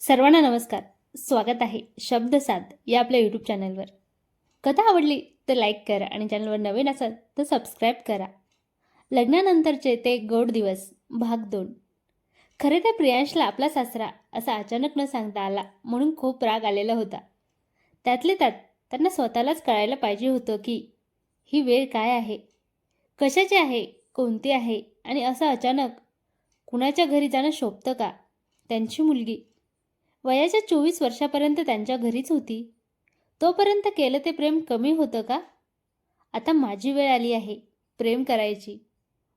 सर्वांना नमस्कार. स्वागत आहे शब्दसाद या आपल्या यूट्यूब चॅनलवर. कथा आवडली तर लाईक करा आणि चॅनलवर नवीन असाल तर सबस्क्राईब करा. लग्नानंतरचे ते गोड दिवस भाग 2. खरे तर प्रियांशला आपला सासरा असा अचानक न सांगता आला म्हणून खूप राग आलेला होता. त्यातले त्यात त्यांना स्वतःलाच कळायला पाहिजे होतं की ही वेळ काय आहे, कशाची आहे, कोणती आहे आणि असं अचानक कुणाच्या घरी जाणं शोभतं का. त्यांची मुलगी वयाच्या 24 वर्षापर्यंत त्यांच्या घरीच होती. तोपर्यंत केलं ते प्रेम कमी होतं का? आता माझी वेळ आली आहे प्रेम करायची.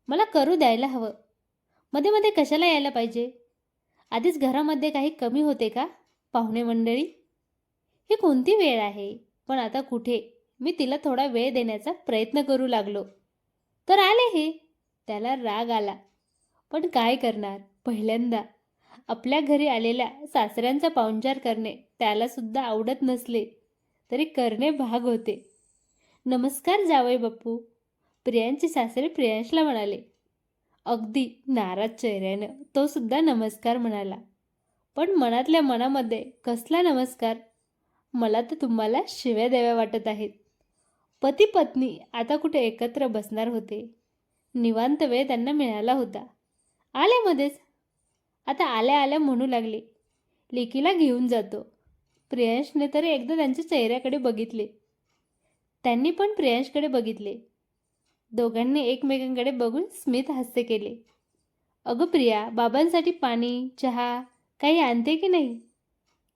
मला करू द्यायला हवं. मध्ये मध्ये कशाला यायला पाहिजे? आधीच घरामध्ये काही कमी होते का? पाहुणे मंडळी, ही कोणती वेळ आहे? पण आता कुठे मी तिला थोडा वेळ देण्याचा प्रयत्न करू लागलो तर आले हे. त्याला राग आला. पण काय करणार, पहिल्यांदा आपल्या घरी आलेल्या सासऱ्यांचा पाहुणचार करणे त्याला सुद्धा आवडत नसले तरी करणे भाग होते. नमस्कार जावई बापू, प्रियांचे सासरे प्रियांशला म्हणाले. अगदी नाराज चेहऱ्यानं तो सुद्धा नमस्कार म्हणाला. पण मनातल्या मनामध्ये कसला नमस्कार? मला तर तुम्हाला शिव्या द्याव्या वाटत आहेत. पती पत्नी आता कुठे एकत्र बसणार होते. निवांत वेळ त्यांना मिळाला होता. आले मध्येच. आता आल्या आल्या म्हणू लागले, लेकीला घेऊन जातो. प्रियांशने तरी एकदा त्यांच्या चेहऱ्याकडे बघितले. त्यांनी पण प्रियांशकडे बघितले. दोघांनी एकमेकांकडे बघून स्मित हास्य केले. अगं प्रिया, बाबांसाठी पाणी, चहा काही आणते की नाही,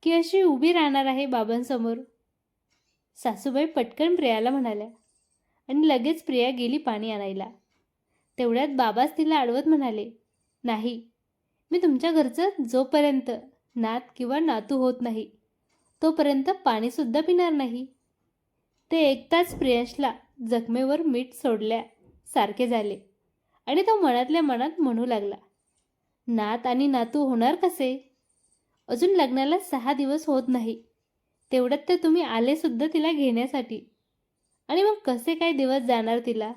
की अशी उभी राहणार आहे बाबांसमोर? सासूबाई पटकन प्रियाला म्हणाल्या आणि लगेच प्रिया गेली पाणी आणायला. तेवढ्यात बाबाच तिला अडवत म्हणाले, नाही, मी तुमच्या घरचं जोपर्यंत नात किंवा नातू होत नाही तोपर्यंत पाणीसुद्धा पिणार नाही. ते ऐकताच प्रियांशला जखमेवर मीठ सोडल्या सारखे झाले आणि तो मनातल्या मनात म्हणू लागला, नात आणि नातू होणार कसे? अजून लग्नाला 6 दिवस होत नाही. तेवढ्यात तर तुम्ही आले सुद्धा तिला घेण्यासाठी. आणि मग कसे काय दिवस जाणार तिला?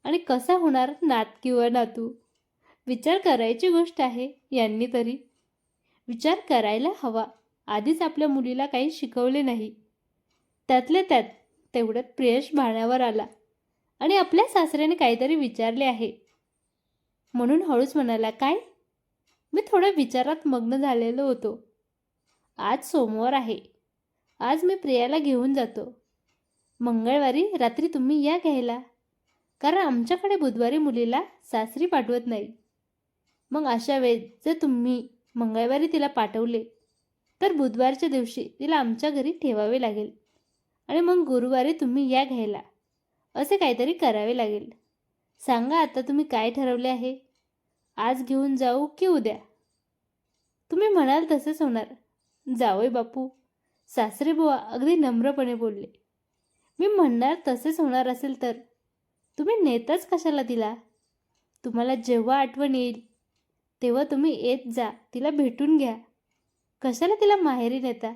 आणि कसा होणार नात किंवा नातू? विचार करायची गोष्ट आहे. यांनी तरी विचार करायला हवा. आधीच आपल्या मुलीला काही शिकवले नाही. त्यातले त्यात तेवढ्यात प्रियश भाण्यावर आला आणि आपल्या सासऱ्याने काहीतरी विचारले आहे म्हणून हळूच म्हणाला, काय? मी थोड्या विचारात मग्न झालेलो होतो. आज सोमवार आहे. आज मी प्रियाला घेऊन जातो. मंगळवारी रात्री तुम्ही या घ्यायला, कारण आमच्याकडे बुधवारी मुलीला सासरी पाठवत नाही. मग अशा वेळेस जर तुम्ही मंगळवारी तिला पाठवले तर बुधवारच्या दिवशी तिला आमच्या घरी ठेवावे लागेल आणि मग गुरुवारी तुम्ही या घ्यायला. असे काहीतरी करावे लागेल. सांगा आता तुम्ही काय ठरवले आहे? आज घेऊन जाऊ की उद्या? तुम्ही म्हणाल तसेच होणार जावई बापू, सासरे बुवा अगदी नम्रपणे बोलले. मी म्हणणार तसेच होणार असेल तर तुम्ही नेताच कशाला तिला? तुम्हाला जेव्हा आठवण येईल तेव्हा तुम्ही येत जा, तिला भेटून घ्या. कशाला तिला माहेरी नेता?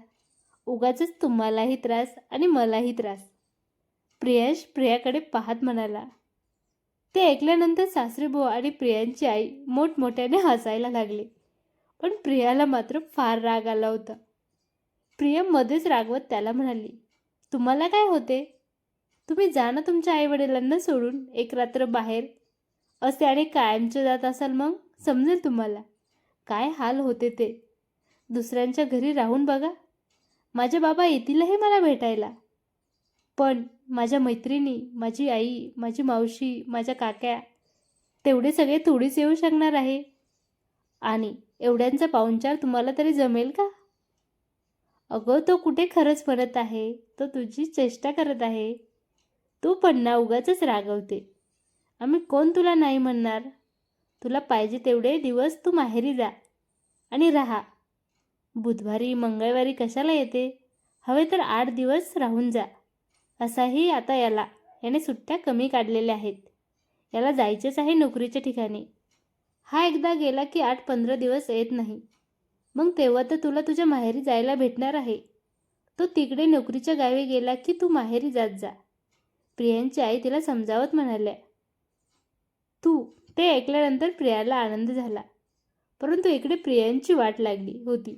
उगाचच तुम्हालाही त्रास आणि मलाही त्रास. प्रियांश प्रियाकडे पाहत म्हणाला. ते ऐकल्यानंतर सासरेबुवा आणि प्रियांची आई मोठमोठ्याने हसायला लागले. पण प्रियाला मात्र फार राग आला होता. प्रिया मध्येच रागवत त्याला म्हणाली, तुम्हाला काय होते? तुम्ही जा ना तुमच्या आईवडिलांना सोडून एक रात्र बाहेर. असे आणि कायमचे जात असाल मग समजेल तुम्हाला काय हाल होते ते. दुसऱ्यांच्या घरी राहून बघा. माझे बाबा येतीलही मला भेटायला, पण माझ्या मैत्रिणी, माझी आई, माझी मावशी, माझ्या काक्या तेवढे सगळे थोडीच येऊ शकणार आहे. आणि एवढ्यांचा पाहुणचार तुम्हाला तरी जमेल का? अगं तो कुठे खरंच म्हणत आहे, तो तुझी चेष्टा करत आहे. तू पण ना उगाचच रागवते. आम्ही कोण तुला नाही म्हणणार. तुला पाहिजे तेवढे दिवस तू माहेरी जा आणि राहा. बुधवारी मंगळवारी कशाला येते? हवे तर 8 दिवस राहून जा. असाही आता याने सुट्ट्या कमी काढलेल्या आहेत. याला जायचेच आहे नोकरीच्या ठिकाणी. हा एकदा गेला की 8-15 दिवस येत नाही. मग तेव्हा तर तुला तुझ्या माहेरी जायला भेटणार आहे. तो तिकडे नोकरीच्या गावी गेला की तू माहेरी जात जा. प्रियांची आई तिला समजावत म्हणाल्या. ते ऐकल्यानंतर प्रियाला आनंद झाला. परंतु इकडे प्रियांची वाट लागली होती.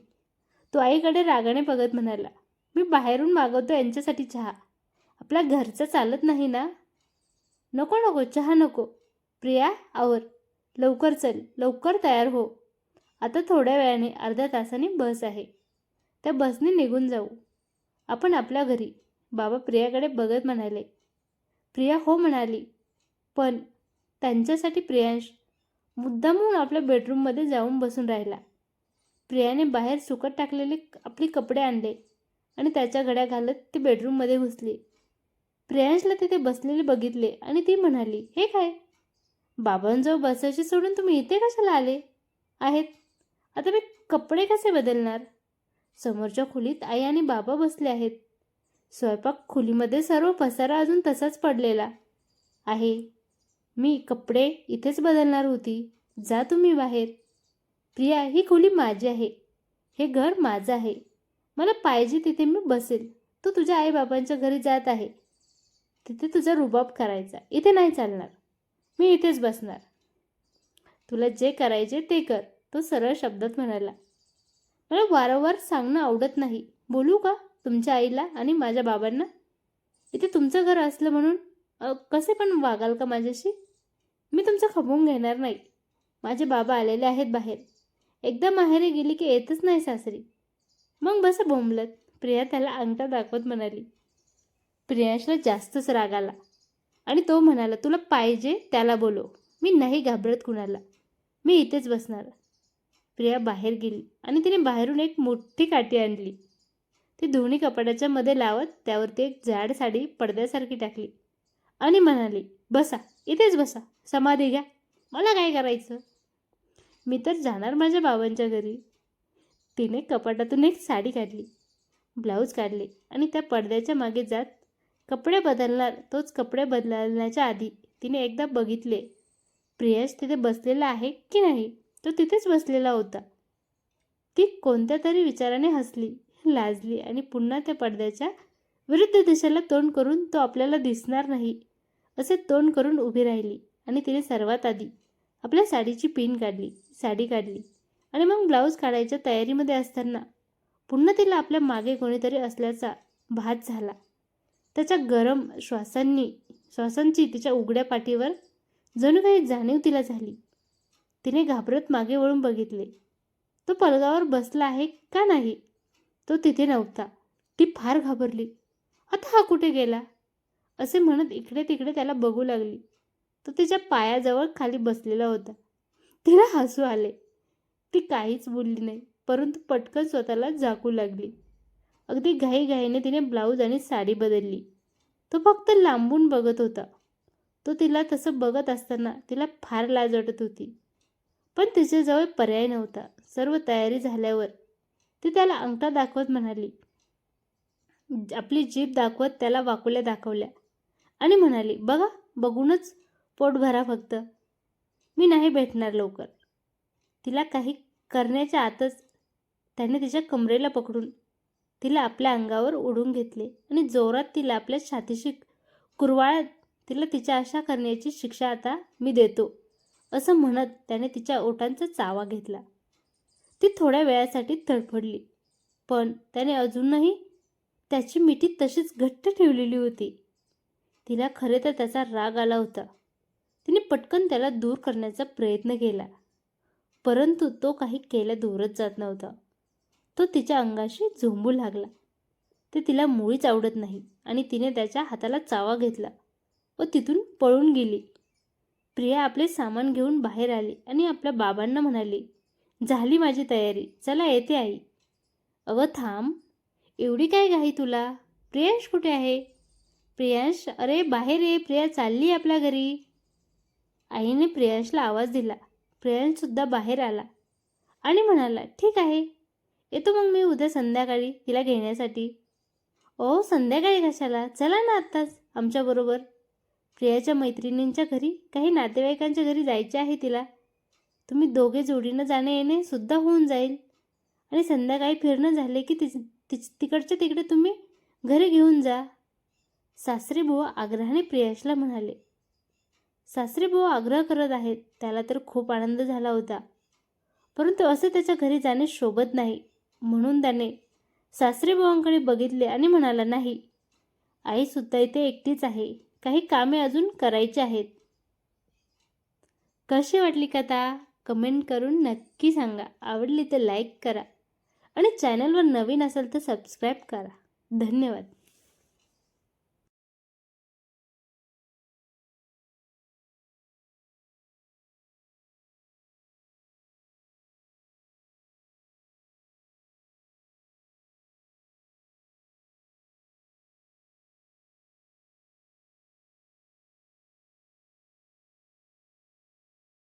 तो आईकडे रागाने बघत म्हणाला, मी बाहेरून मागवतो यांच्यासाठी चहा. आपल्या घरचं चालत नाही ना? नको नको, चहा नको. प्रिया, आवर. लवकर चल, लवकर तयार हो. आता थोड्या वेळाने, अर्ध्या तासाने बस आहे. त्या बसने निघून जाऊ आपण आपल्या घरी. बाबा प्रियाकडे बघत म्हणाले. प्रिया हो म्हणाली. पण त्यांच्यासाठी प्रियांश मुद्दामहून आपल्या बेडरूममध्ये जाऊन बसून राहिला. प्रियाने बाहेर सुकत टाकलेले आपले कपडे आणले आणि त्याच्या घड्या घालत ती बेडरूममध्ये घुसली. प्रियांशला तिथे बसलेले बघितले आणि ती म्हणाली, हे काय? बाबांजवळ बसायची सोडून तुम्ही इथे कशाला आले आहेत? आता मी कपडे कसे बदलणार? समोरच्या खोलीत आई आणि बाबा बसले आहेत. स्वयंपाक खोलीमध्ये सर्व पसारा अजून तसाच पडलेला आहे. मी कपडे इथेच बदलणार होती. जा तुम्ही बाहेर. प्रिया, ही खोली माझी आहे. हे घर माझं आहे. मला पाहिजे तिथे मी बसेल. तू तुझ्या आईबाबांच्या घरी जात आहे. तिथे तुझा रुबाब करायचा. इथे नाही चालणार. मी इथेच बसणार. तुला जे करायचे ते कर, तो सरळ शब्दात म्हणाला. मला वारंवार सांगणं आवडत नाही. बोलू का तुमच्या आईला आणि माझ्या बाबांना? इथे तुमचं घर असलं म्हणून कसे पण वागाल का माझ्याशी? मी तुमचं खपवून घेणार नाही. माझे बाबा आलेले आहेत बाहेर. एकदा माहेरी गेली की येतच नाही सासरी. मग बसा बोंबलत, प्रिया त्याला अंगठा दाखवत म्हणाली. प्रियांशला जास्तच राग आला आणि तो म्हणाला, तुला पाहिजे त्याला बोलव. मी नाही घाबरत कुणाला. मी इथेच बसणार. प्रिया बाहेर गेली आणि तिने बाहेरून एक मोठी काठी आणली. ती दोन्ही कपाटाच्या मध्ये लावत त्यावरती एक जाड साडी पडद्यासारखी टाकली आणि म्हणाली, बसा, इथेच बसा. समाधी घ्या. मला काय करायचं? मी तर जाणार माझ्या बाबांच्या घरी. तिने कपाटातून एक साडी काढली, ब्लाऊज काढले आणि त्या पडद्याच्या मागे जात कपडे बदलणार. तोच कपडे बदलण्याच्या आधी तिने एकदा बघितले प्रियांश तिथे बसलेला आहे की नाही. तो तिथेच बसलेला होता. ती कोणत्या तरी विचाराने हसली, लाजली आणि पुन्हा त्या पडद्याच्या विरुद्ध दिशेला तोंड करून, तो आपल्याला दिसणार नाही असे तोंड करून उभी राहिली आणि तिने सर्वात आधी आपल्या साडीची पिन काढली, साडी काढली आणि मग ब्लाऊज काढायच्या तयारीमध्ये असताना पुन्हा तिला आपल्या मागे कोणीतरी असल्याचा भास झाला. त्याच्या गरम श्वासांची तिच्या उघड्या पाठीवर जणू काही जाणीव तिला झाली. तिने घाबरत मागे वळून बघितले. तो पलंगावर बसला आहे का नाही? तो तिथे नव्हता. ती फार घाबरली. आता हा कुठे गेला असे म्हणत इकडे तिकडे त्याला बघू लागली. तो तिच्या पायाजवळ खाली बसलेला होता. तिला हसू आले. ती काहीच बोलली नाही, परंतु पटकन स्वतःला झाकू लागली. अगदी घाईघाईने तिने ब्लाऊज आणि साडी बदलली. तो फक्त लांबून बघत होता. तो तिला तसं बघत असताना तिला फार लाज वाटत होती, पण तिच्याजवळ पर्याय नव्हता. सर्व तयारी झाल्यावर ती त्याला अंगठा दाखवत म्हणाली, आपली जीभ दाखवत त्याला वाकुल्या दाखवल्या आणि म्हणाली, बघा, बघूनच पोट भरा फक्त. मी नाही भेटणार लवकर. तिला काही करण्याच्या आतच त्याने तिच्या कमरेला पकडून तिला आपल्या अंगावर ओढून घेतले आणि जोरात तिला आपल्या छातीशी कुरवाळत तिला तिच्या अशा करण्याची शिक्षा आता मी देतो असं म्हणत त्याने तिच्या ओठांचा चावा घेतला. ती थोड्या वेळासाठी तडफडली, पण त्याने अजूनही त्याची मिठी तशीच घट्ट ठेवलेली होती. तिला खरे तर त्याचा राग आला होता. तिने पटकन त्याला दूर करण्याचा प्रयत्न केला, परंतु तो काही केल्या दूरच जात नव्हता. तो तिच्या अंगाशी झोंबू लागला. ते तिला मुळीच आवडत नाही आणि तिने त्याच्या हाताला चावा घेतला व तिथून पळून गेली. प्रिया आपले सामान घेऊन बाहेर आली आणि आपल्या बाबांना म्हणाली, झाली माझी तयारी, चला येते आई. अगं थांब, एवढी काय घाई तुला? प्रियांश कुठे आहे? प्रियांश, अरे बाहेर ये, प्रिया चालली आपल्या घरी. आईने प्रियांशला आवाज दिला. प्रियांशसुद्धा बाहेर आला आणि म्हणाला, ठीक आहे, येतो मग मी उद्या संध्याकाळी तिला घेण्यासाठी. ओ, संध्याकाळी कशाला? चला ना आत्ताच आमच्याबरोबर. प्रियाच्या मैत्रिणींच्या घरी, काही नातेवाईकांच्या घरी जायचे आहे तिला. तुम्ही दोघे जोडीनं जाणे येणे सुद्धा होऊन जाईल आणि संध्याकाळी फिरणं झाले की तिकडच्या तिकडे तुम्ही घरी घेऊन जा. सासरेबुवा आग्रहाने प्रियांशला म्हणाले. सासरेबुवा आग्रह करत आहेत, त्याला तर खूप आनंद झाला होता, परंतु असे त्याच्या घरी जाणे शोभत नाही. म्हणून त्याने सासरेबुवांकडे बघितले आणि म्हणाला, नाही, आईसुद्धा इथे एकटीच आहे. काही कामे अजून करायची आहेत. कशी वाटली कथा? कमेंट करून नक्की सांगा. आवडली तर लाईक करा आणि चॅनलवर नवीन असेल तर सबस्क्राईब करा. धन्यवाद.